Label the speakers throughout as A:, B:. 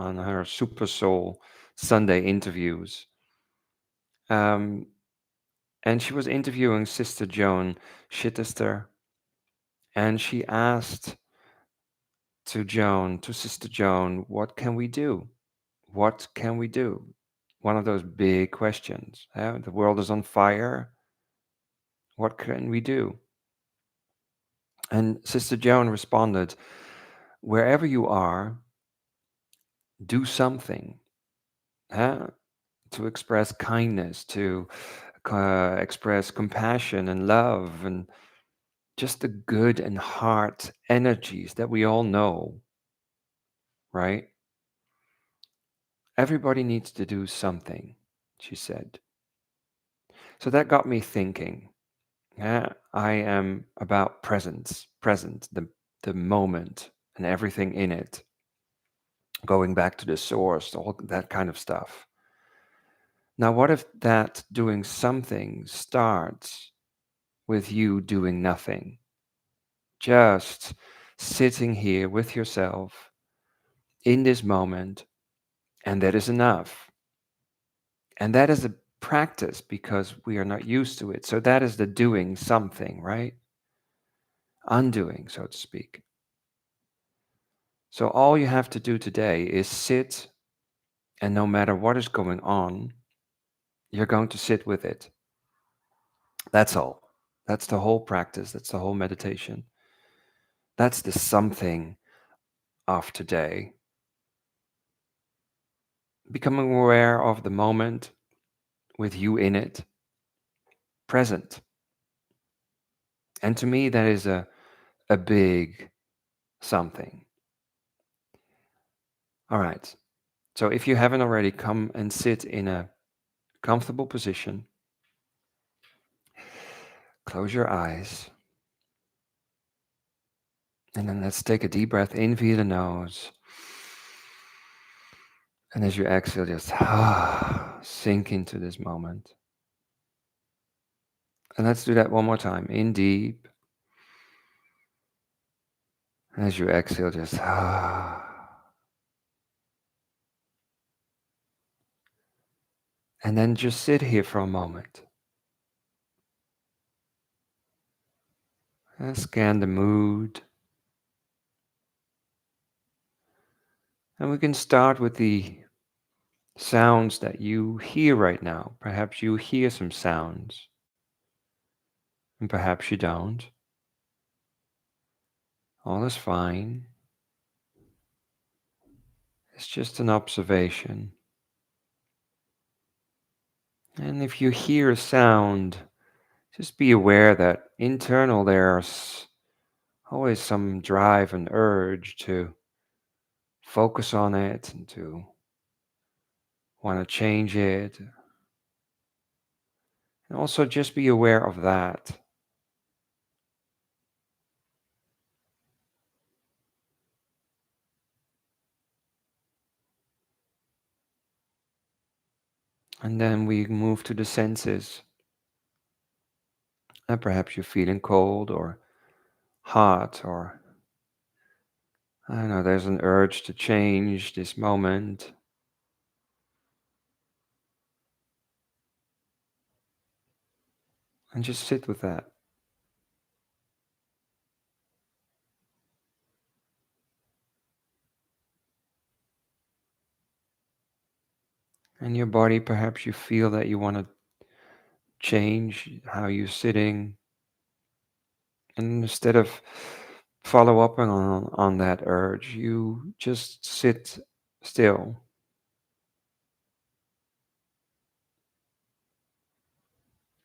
A: on her Super Soul Sunday interviews. Um, and she was interviewing Sister Joan Chittister, and she asked to Sister Joan, what can we do? What can we do? One of those big questions. The world is on fire. What can we do? And Sister Joan responded, wherever you are, do something. Huh? To express kindness, to express compassion and love, and just the good and heart energies that we all know, right? Everybody needs to do something, she said. So that got me thinking. Yeah, I am about present, the moment and everything in it, going back to the source, all that kind of stuff. Now, what if that doing something starts with you doing nothing? Just sitting here with yourself in this moment, and that is enough. And that is a practice because we are not used to it. So that is the doing something, right? Undoing, so to speak. So all you have to do today is sit, and no matter what is going on, you're going to sit with it. That's all. That's the whole practice. That's the whole meditation. That's the something of today. Becoming aware of the moment with you in it, present. And to me, that is a big something. All right. So if you haven't already, come and sit in a comfortable position. Close your eyes. And then let's take a deep breath in via the nose. And as you exhale, just sink into this moment. And let's do that one more time. In deep. And as you exhale, just and then just sit here for a moment. And scan the mood. And we can start with the sounds that you hear right now. Perhaps you hear some sounds, and perhaps you don't. All is fine. It's just an observation. And if you hear a sound, just be aware that internal there's always some drive and urge to focus on it and to want to change it. And also just be aware of that. And then we move to the senses. And perhaps you're feeling cold or hot, or I don't know, there's an urge to change this moment. And just sit with that. And your body, perhaps you feel that you want to change how you're sitting. And instead of follow up on that urge, you just sit still.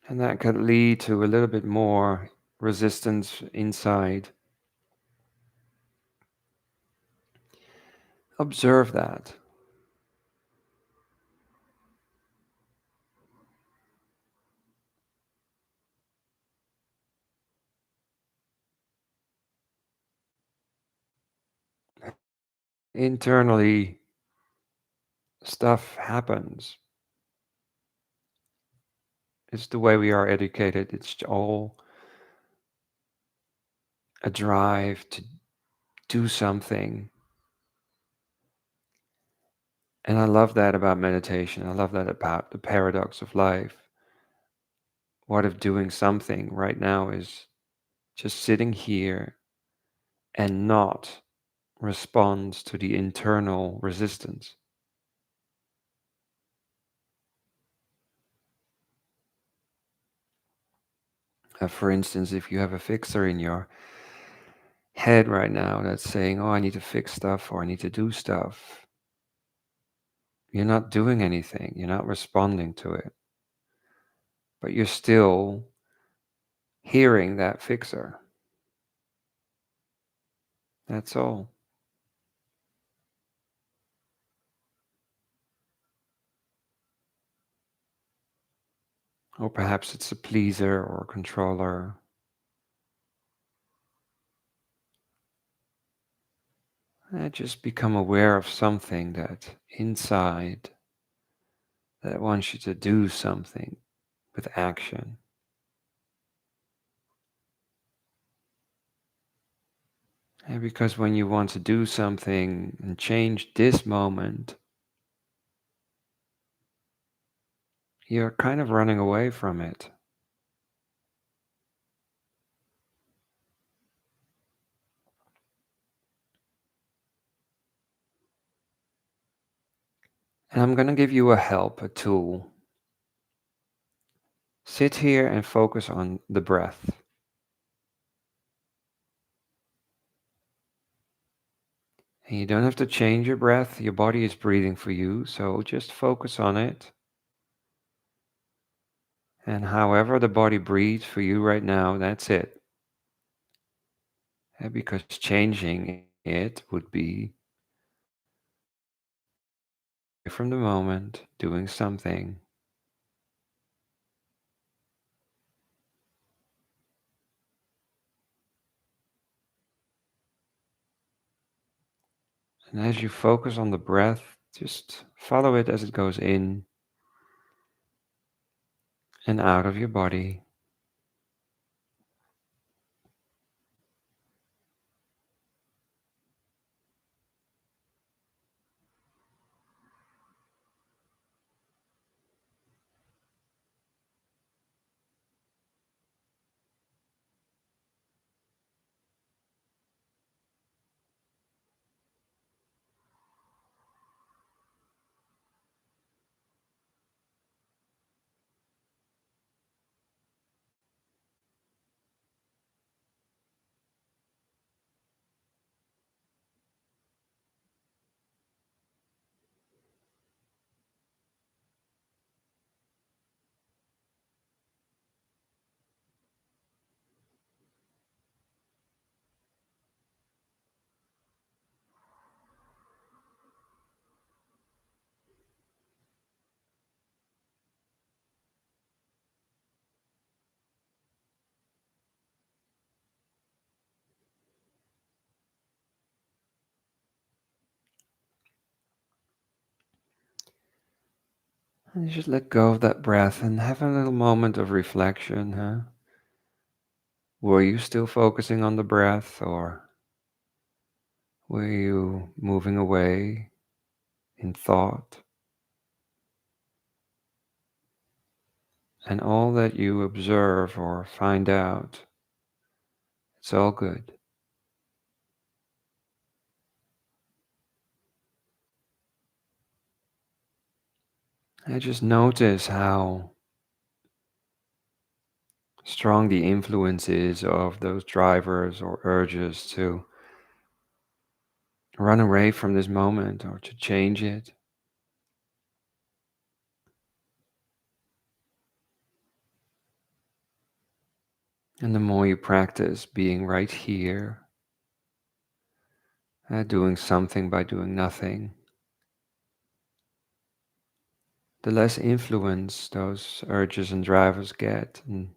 A: And that could lead to a little bit more resistance inside. Observe that. Internally, stuff happens. It's the way we are educated. It's all a drive to do something. And I love that about meditation. I love that about the paradox of life. What if doing something right now is just sitting here and not respond to the internal resistance? For instance, if you have a fixer in your head right now that's saying, oh, I need to fix stuff or I need to do stuff, you're not doing anything, you're not responding to it, but you're still hearing that fixer. That's all. Or perhaps it's a pleaser or a controller. Just become aware of something that inside that wants you to do something with action. And because when you want to do something and change this moment, you're kind of running away from it. And I'm going to give you a help, a tool. Sit here and focus on the breath. And you don't have to change your breath. Your body is breathing for you. So just focus on it. And however the body breathes for you right now, that's it. Because changing it would be from the moment, doing something. And as you focus on the breath, just follow it as it goes in and out of your body. And just let go of that breath and have a little moment of reflection, huh? Were you still focusing on the breath, or were you moving away in thought? And all that you observe or find out, it's all good. And just notice how strong the influence is of those drivers or urges to run away from this moment or to change it. And the more you practice being right here, doing something by doing nothing, the less influence those urges and drivers get, and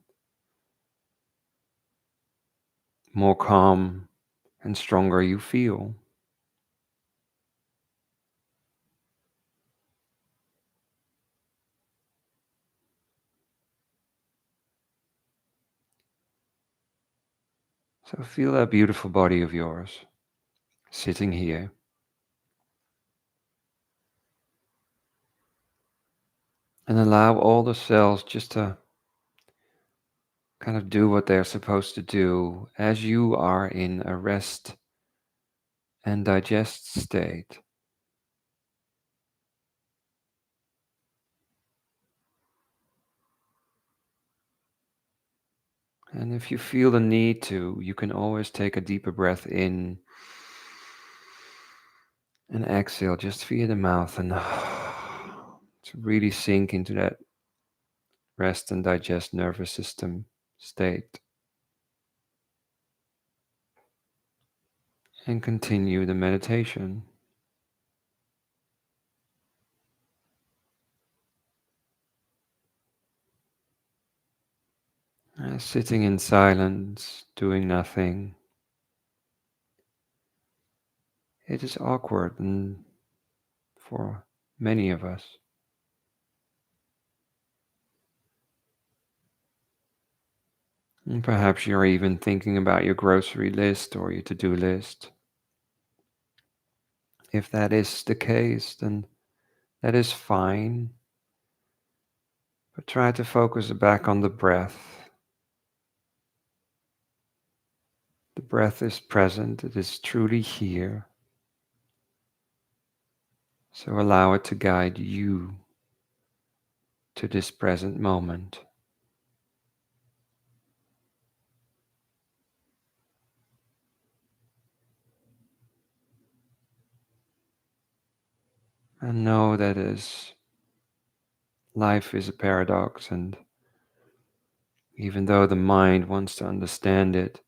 A: more calm and stronger you feel. So feel that beautiful body of yours sitting here. And allow all the cells just to kind of do what they're supposed to do as you are in a rest and digest state. And if you feel the need to, you can always take a deeper breath in and exhale just via the mouth and to really sink into that rest and digest nervous system state. And continue the meditation. Sitting in silence, doing nothing. It is awkward and for many of us. And perhaps you're even thinking about your grocery list or your to-do list. If that is the case, then that is fine. But try to focus back on the breath. The breath is present, it is truly here. So allow it to guide you to this present moment. And know that life is a paradox, and even though the mind wants to understand it,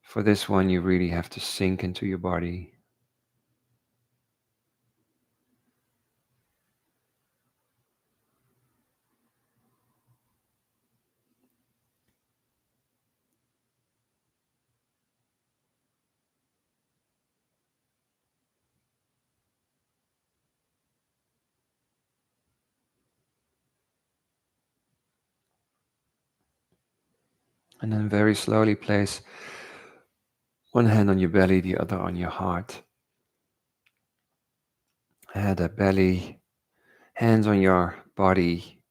A: for this one you really have to sink into your body. And then very slowly place one hand on your belly, the other on your heart. The belly, hands on your body.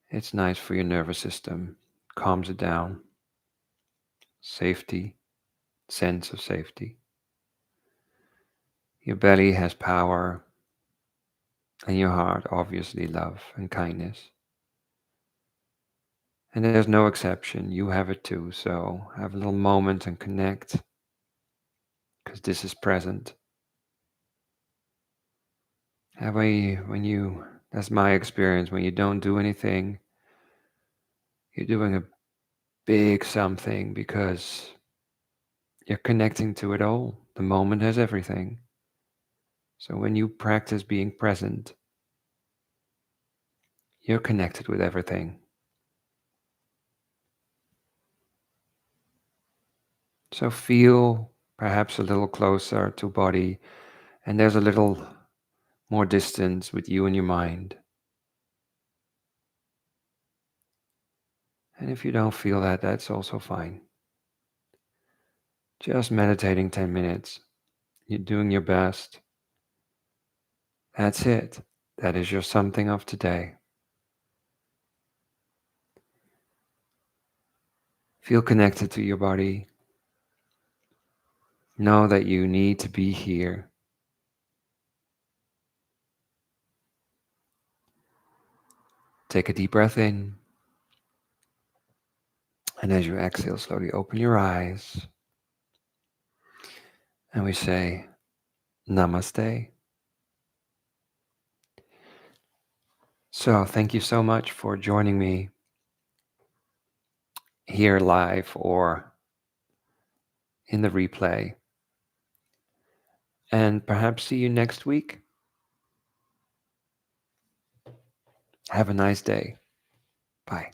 A: It's nice for your nervous system, calms it down. Safety, sense of safety. Your belly has power, and your heart, obviously, love and kindness. And there's no exception. You have it too. So have a little moment and connect, because this is present. And that's my experience, when you don't do anything, you're doing a big something because you're connecting to it all. The moment has everything. So when you practice being present, you're connected with everything. So feel perhaps a little closer to body, and there's a little more distance with you and your mind. And if you don't feel that, that's also fine. Just meditating 10 minutes. You're doing your best. That's it. That is your something of today. Feel connected to your body. Know that you need to be here. Take a deep breath in. And as you exhale, slowly open your eyes. And we say, Namaste. So thank you so much for joining me here live or in the replay. And perhaps see you next week. Have a nice day. Bye.